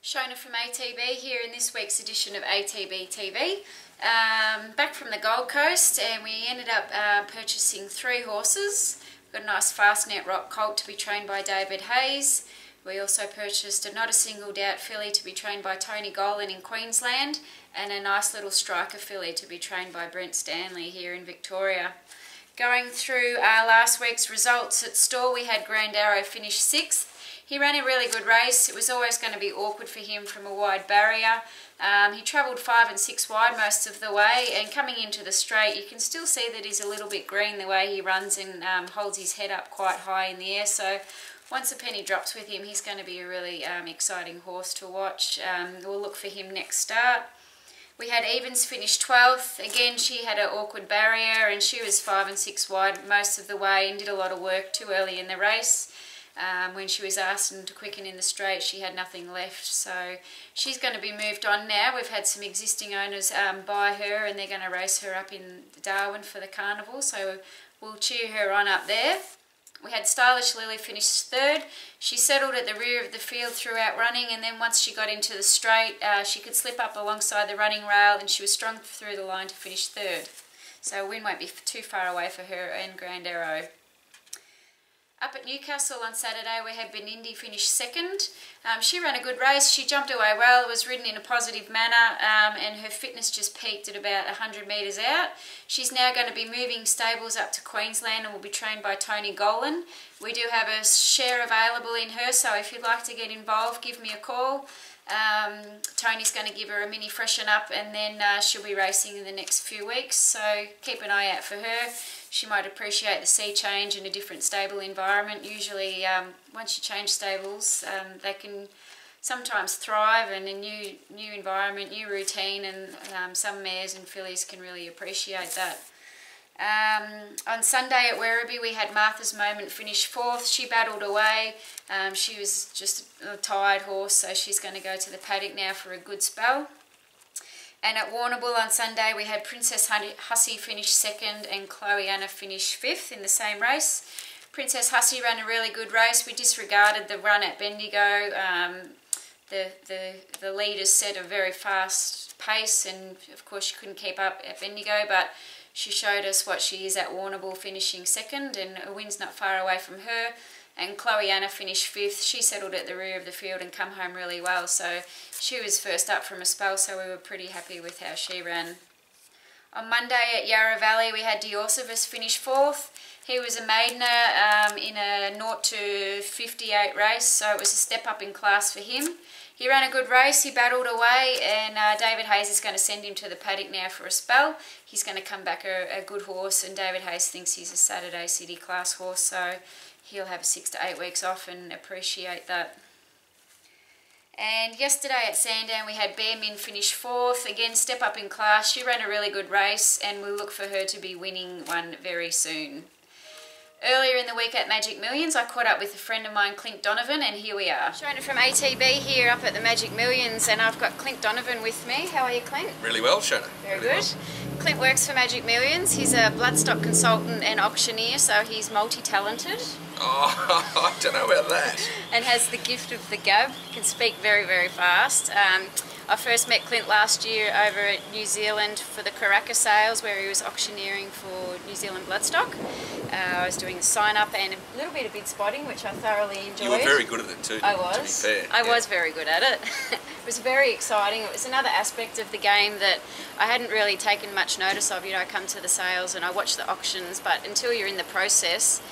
Shona from ATB here in this week's edition of ATB TV. Back from the Gold Coast, and we ended up purchasing 3 horses. We've got a nice Fastnet Rock colt to be trained by David Hayes. We also purchased a Not a Single Doubt filly to be trained by Tony Golan in Queensland, and a nice little striker filly to be trained by Brent Stanley here in Victoria. Going through last week's results at Store, we had Grand Arrow finish 6th. He ran a really good race. It was always going to be awkward for him from a wide barrier. He travelled 5 and 6 wide most of the way, and coming into the straight you can still see that he's a little bit green the way he runs and holds his head up quite high in the air. So once a penny drops with him, he's going to be a really exciting horse to watch. We'll look for him next start. We had Evans finish 12th. Again, she had an awkward barrier and she was 5 and 6 wide most of the way and did a lot of work too early in the race. When she was asked to quicken in the straight, she had nothing left, so she's going to be moved on now. We've had some existing owners buy her, and they're going to race her up in Darwin for the carnival, so we'll cheer her on up there. We had Stylish Lily finish 3rd. She settled at the rear of the field throughout running, and then once she got into the straight, she could slip up alongside the running rail, and she was strong through the line to finish 3rd. So a win won't be too far away for her and Grand Arrow. Up at Newcastle on Saturday, we had Benindi finish 2nd. She ran a good race. She jumped away well, was ridden in a positive manner, and her fitness just peaked at about 100 metres out. She's now going to be moving stables up to Queensland and will be trained by Tony Golan. We do have a share available in her, so if you'd like to get involved, give me a call. Tony's going to give her a mini freshen up, and then she'll be racing in the next few weeks, so keep an eye out for her. She might appreciate the sea change in a different stable environment. Usually once you change stables, they can sometimes thrive in a new environment, new routine, and some mares and fillies can really appreciate that. On Sunday at Werribee, we had Martha's Moment finish 4th. She battled away. She was just a tired horse, so she's going to go to the paddock now for a good spell. And at Warrnambool on Sunday, we had Princess Hussey finish 2nd and Chloe Anna finish 5th in the same race. Princess Hussey ran a really good race. We disregarded the run at Bendigo. The leaders set a very fast pace, and of course she couldn't keep up at Bendigo, but she showed us what she is at Warrnambool, finishing 2nd, and a win's not far away from her. And Chloe Anna finished 5th. She settled at the rear of the field and come home really well, so she was first up from a spell, so we were pretty happy with how she ran. On Monday at Yarra Valley, we had Diorcivus finish 4th. He was a maidener in a 0 to 58 race, so it was a step up in class for him. He ran a good race, he battled away, and David Hayes is going to send him to the paddock now for a spell. He's going to come back a good horse, and David Hayes thinks he's a Saturday City class horse, so he'll have 6 to 8 weeks off and appreciate that. And yesterday at Sandown, we had Bear Min finish 4th. Again, step up in class. She ran a really good race, and we'll look for her to be winning one very soon. Earlier in the week at Magic Millions, I caught up with a friend of mine, Clint Donovan, and here we are. Shona from ATB here up at the Magic Millions, and I've got Clint Donovan with me. How are you, Clint? Really well, Shona. Very good. Well. Clint works for Magic Millions. He's a bloodstock consultant and auctioneer, so he's multi-talented. Oh, I don't know about that. And has the gift of the gab. Can speak very, very fast. I first met Clint last year over at New Zealand for the Karaka sales, where he was auctioneering for New Zealand bloodstock. I was doing the sign up and a little bit of bid spotting, which I thoroughly enjoyed. You were very good at it too, I was. To be fair. I was very good at it. It was very exciting. It was another aspect of the game that I hadn't really taken much notice of. You know, I come to the sales and I watch the auctions, but until you're in the process,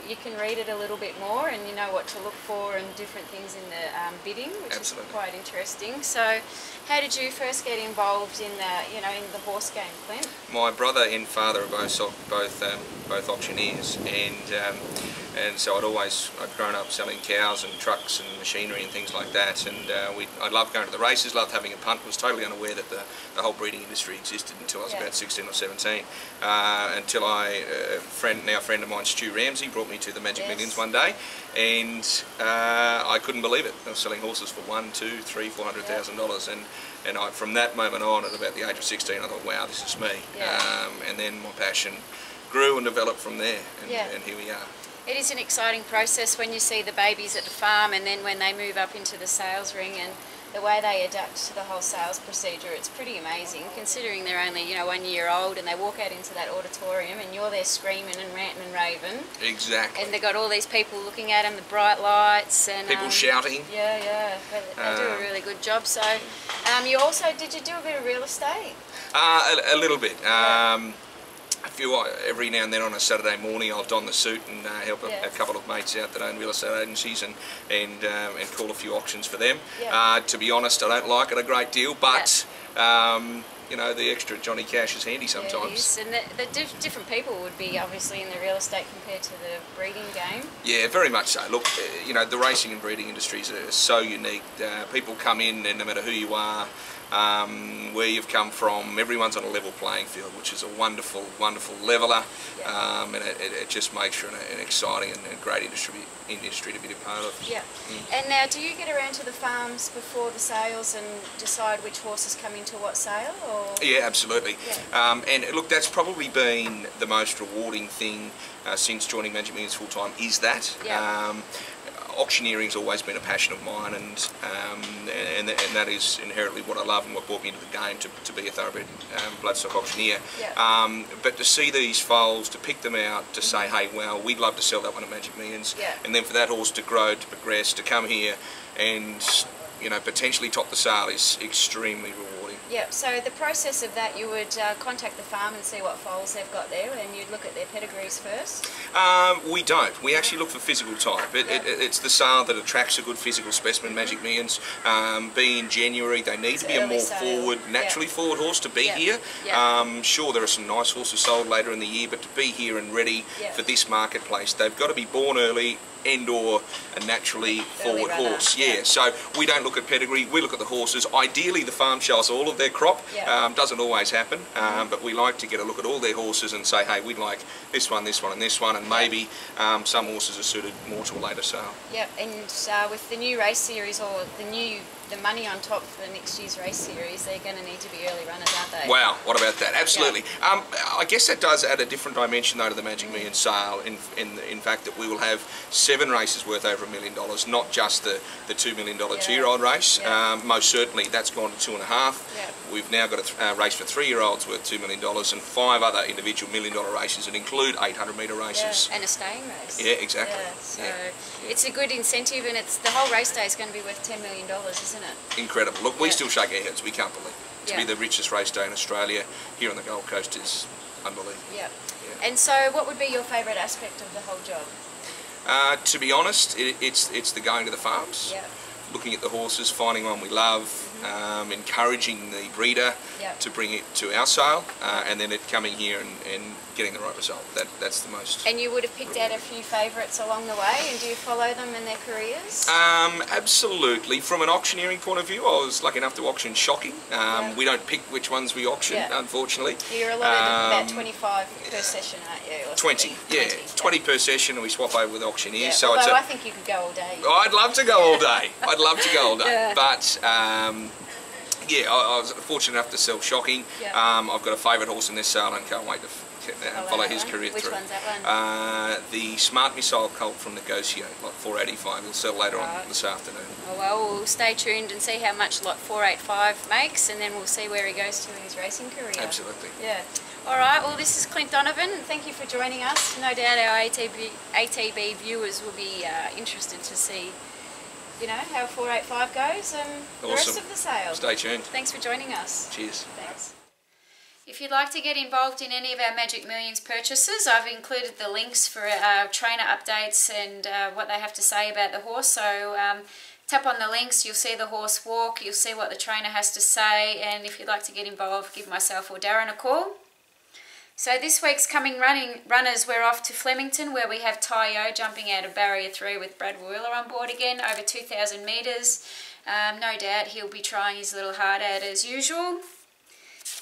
you can read it a little bit more, and you know what to look for and different things in the bidding, which Absolutely. is quite interesting. So, how did you first get involved in the horse game, Clint? My brother and father are both auctioneers, and so I'd grown up selling cows and trucks and machinery and things like that, and I loved going to the races, loved having a punt, was totally unaware that the whole breeding industry existed until I was about 16 or 17, until a friend of mine, Stu Ramsey, brought me to the Magic Millions one day, and I couldn't believe it. I was selling horses for $1, $2, $3, $400,000, and from that moment on, at about the age of 16, I thought, wow, this is me. And then my passion grew and developed from there, and here we are. It is an exciting process when you see the babies at the farm, and then when they move up into the sales ring, and the way they adapt to the whole sales procedure, it's pretty amazing, considering they're only, you know, 1 year old, and they walk out into that auditorium and you're there screaming and ranting and raving. Exactly. And they've got all these people looking at them, the bright lights and people shouting. Yeah, they do a really good job. So you also, did you do a bit of real estate? A little bit. Yeah. Every now and then on a Saturday morning I'll don the suit and help Yeah. a couple of mates out that own real estate agencies and call a few auctions for them. Yeah. To be honest, I don't like it a great deal, but you know, the extra Johnny Cash is handy sometimes. Yeah, and the different people would be obviously in the real estate compared to the breeding game. Yeah, very much so. Look, you know, the racing and breeding industries are so unique. People come in, and no matter who you are, where you've come from, everyone's on a level playing field, which is a wonderful, wonderful leveller. Yeah. And it just makes for an exciting and a great industry to be a part of. Yeah. And now, do you get around to the farms before the sales and decide which horses come into what sale? Or? Yeah, absolutely. Yeah. And look, that's probably been the most rewarding thing since joining Magic Millions full time. Is that? Yeah. Auctioneering's always been a passion of mine, and that is inherently what I love and what brought me into the game to be a thoroughbred bloodstock auctioneer. Yeah. But to see these foals, to pick them out, to say, hey, well, we'd love to sell that one at Magic Millions, Yeah. and then for that horse to grow, to progress, to come here and, you know, potentially top the sale is extremely rewarding. Yeah, so the process of that, you would contact the farm and see what foals they've got there, and you'd look at their pedigrees first? We don't. We actually look for physical type. It's the sale that attracts a good physical specimen, Magic Millions. Being January, they need to be a more forward, naturally forward horse to be here. Sure, there are some nice horses sold later in the year, but to be here and ready for this marketplace, they've got to be born early and/or a naturally forward horse. Yeah, so we don't look at pedigree, we look at the horses. Ideally, the farm shows all of their crop. Doesn't always happen, but we like to get a look at all their horses and say, hey, we'd like this one, this one, and this one, and maybe some horses are suited more to a later sale. Yep, and with the new race series, or the money on top for the next year's race series, they're going to need to be early runners, aren't they? Wow, what about that? Absolutely. I guess that does add a different dimension though to the Magic Millions sale, in fact that we will have 7 races worth over $1 million, not just the $2 million 2-year-old race. Most certainly that's gone to 2.5. We've now got a race for 3-year-olds worth $2 million and 5 other individual $1 million races that include 800-metre races. And a staying race. Yeah, exactly. So it's a good incentive, and the whole race day is going to be worth $10 million, isn't it? Incredible. Look, we still shake our heads. We can't believe it. To be the richest race day in Australia here on the Gold Coast is unbelievable. Yeah. And so what would be your favourite aspect of the whole job? To be honest, it's the going to the farms, looking at the horses, finding one we love, encouraging the breeder to bring it to our sale, and then it coming here and getting the right result. That's the most. And you would have picked out a few favourites along the way, and do you follow them in their careers? Absolutely. From an auctioneering point of view, I was lucky enough to auction shocking. We don't pick which ones we auction, unfortunately. You're allotted about 25 per session, aren't you? Or 20, 20 per session, and we swap over with auctioneers. So although I think you could go all day. I'd love to go all day. I'd love to go all day. But yeah, I was fortunate enough to sell shocking. I've got a favourite horse in this sale and can't wait to follow his career through. Which one's that one? The Smart Missile Colt from Negotiate, lot 485. We'll sell later on this afternoon. Oh, well, we'll stay tuned and see how much lot 485 makes, and then we'll see where he goes to in his racing career. Absolutely. Yeah. All right, well, this is Clint Donovan. Thank you for joining us. No doubt our ATB viewers will be interested to see, you know, how 485 goes and the rest of the sale. Stay tuned. Thanks for joining us. Cheers. Thanks. If you'd like to get involved in any of our Magic Millions purchases, I've included the links for our trainer updates and what they have to say about the horse. So tap on the links, you'll see the horse walk, you'll see what the trainer has to say, and if you'd like to get involved, give myself or Darren a call. So this week's coming runners, we're off to Flemington, where we have Tyo jumping out of Barrier 3 with Brad Wheeler on board again, over 2,000 metres. No doubt he'll be trying his little heart out as usual.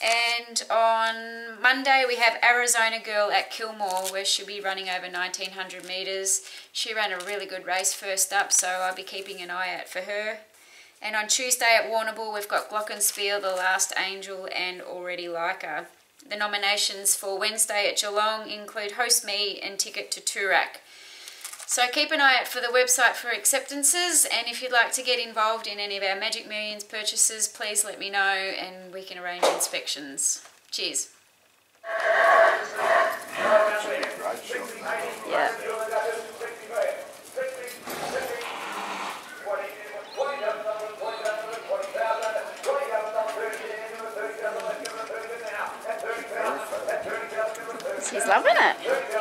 And on Monday we have Arizona Girl at Kilmore, where she'll be running over 1,900 metres. She ran a really good race first up, so I'll be keeping an eye out for her. And on Tuesday at Warrnambool we've got Glockenspiel, The Last Angel and Already Like Her. The nominations for Wednesday at Geelong include Host Me and Ticket to Toorak. So keep an eye out for the website for acceptances, and if you'd like to get involved in any of our Magic Millions purchases, please let me know and we can arrange inspections. Cheers. Yeah. She's loving it.